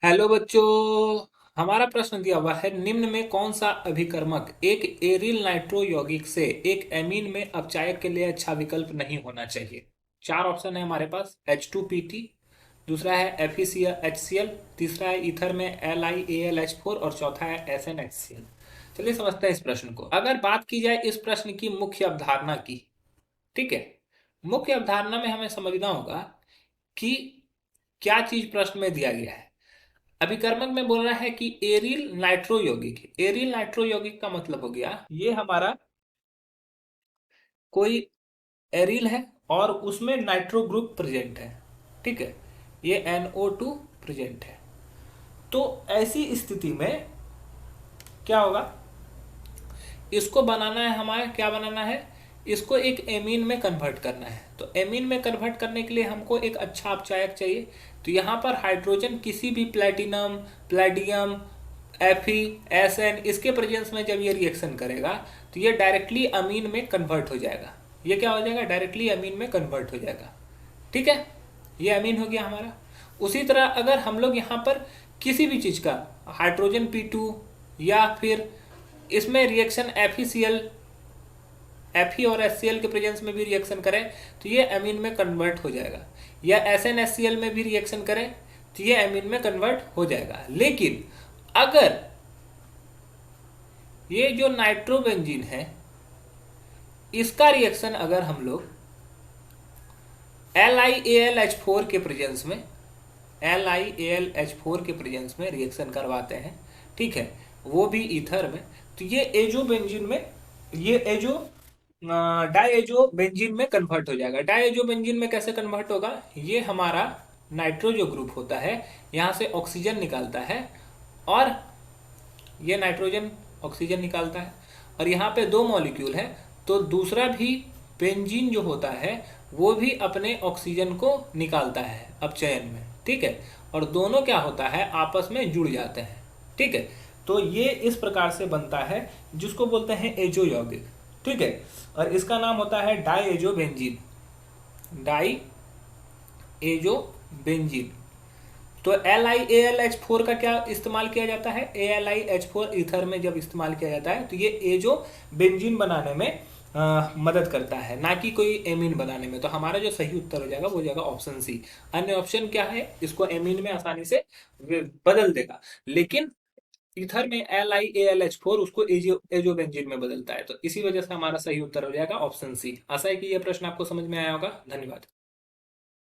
Hello बच्चों। हमारा प्रश्न दिया हुआ है, निम्न में कौन सा अभिकर्मक एक एरिल नाइट्रो यौगिक से एक एमीन में अपचायक के लिए अच्छा विकल्प नहीं होना चाहिए। चार ऑप्शन है हमारे पास। H2PT, दूसरा है FeCl, तीसरा है ईथर में LiAlH4 और चौथा है SnHCl। चलिए समझते हैं इस प्रश्न को। अगर बात की जाए इस प्रश्न की मुख्य अवधारणा की, ठीक है, मुख्य अवधारणा में हमें समझना होगा कि क्या चीज प्रश्न में दिया गया है। अभिकर्मक में बोल रहा है कि एरिल नाइट्रो यौगिक। एरिल नाइट्रो यौगिक का मतलब हो गया, ये हमारा कोई एरिल है और उसमें नाइट्रो ग्रुप प्रेजेंट है। ठीक है, ये NO2 प्रेजेंट है। तो ऐसी स्थिति में क्या होगा, इसको बनाना है, हमारे क्या बनाना है, इसको एक एमीन में कन्वर्ट करना है। तो एमीन में कन्वर्ट करने के लिए हमको एक अच्छा अपचायक चाहिए। तो यहाँ पर हाइड्रोजन किसी भी प्लेटिनम, प्लेडियम, FeSn इसके प्रेजेंस में जब ये रिएक्शन करेगा तो ये डायरेक्टली अमीन में कन्वर्ट हो जाएगा। ये क्या हो जाएगा, डायरेक्टली अमीन में कन्वर्ट हो जाएगा। ठीक है, ये अमीन हो गया हमारा। उसी तरह अगर हम लोग यहाँ पर किसी भी चीज़ का हाइड्रोजन P2 या फिर इसमें रिएक्शन Fe और HCl के प्रेजेंस में भी रिएक्शन करें तो ये एमीन में कन्वर्ट हो जाएगा, या SnHCl में भी रिएक्शन करें तो ये एमीन में कन्वर्ट हो जाएगा। लेकिन अगर ये जो नाइट्रोबेंजीन है इसका रिएक्शन अगर हम लोग LiAlH4 के प्रेजेंस में, LiAlH4 के प्रेजेंस में रिएक्शन करवाते हैं, ठीक है, वो भी ईथर में, तो ये एजो बेंजीन में, ये एजो डाइएजो बेंजीन में कन्वर्ट हो जाएगा। डाइएजो बेंजीन में कैसे कन्वर्ट होगा, ये हमारा नाइट्रो जो ग्रुप होता है यहाँ से ऑक्सीजन निकालता है और ये नाइट्रोजन ऑक्सीजन निकालता है और यहाँ पे दो मॉलिक्यूल है, तो दूसरा भी बेंजीन जो होता है वो भी अपने ऑक्सीजन को निकालता है अपचयन में। ठीक है, और दोनों क्या होता है, आपस में जुड़ जाते हैं। ठीक है, तो ये इस प्रकार से बनता है जिसको बोलते हैं एजो यौगिक। ठीक है, और इसका नाम होता है diazobenzene. Diazobenzene. तो LiAlH4 का क्या इस्तेमाल किया जाता है, AlIH4 ईथर में जब इस्तेमाल किया जाता है तो ये एजो बेंजीन बनाने में मदद करता है, ना कि कोई एमीन बनाने में। तो हमारा जो सही उत्तर हो जाएगा वो जाएगा ऑप्शन सी। अन्य ऑप्शन क्या है, इसको एमीन में आसानी से बदल देगा, लेकिन ईथर में LiAlH4 उसको एजो एजो बेंजीन में बदलता है। तो इसी वजह से हमारा सही उत्तर हो जाएगा ऑप्शन सी। आशा है कि यह प्रश्न आपको समझ में आया होगा। धन्यवाद।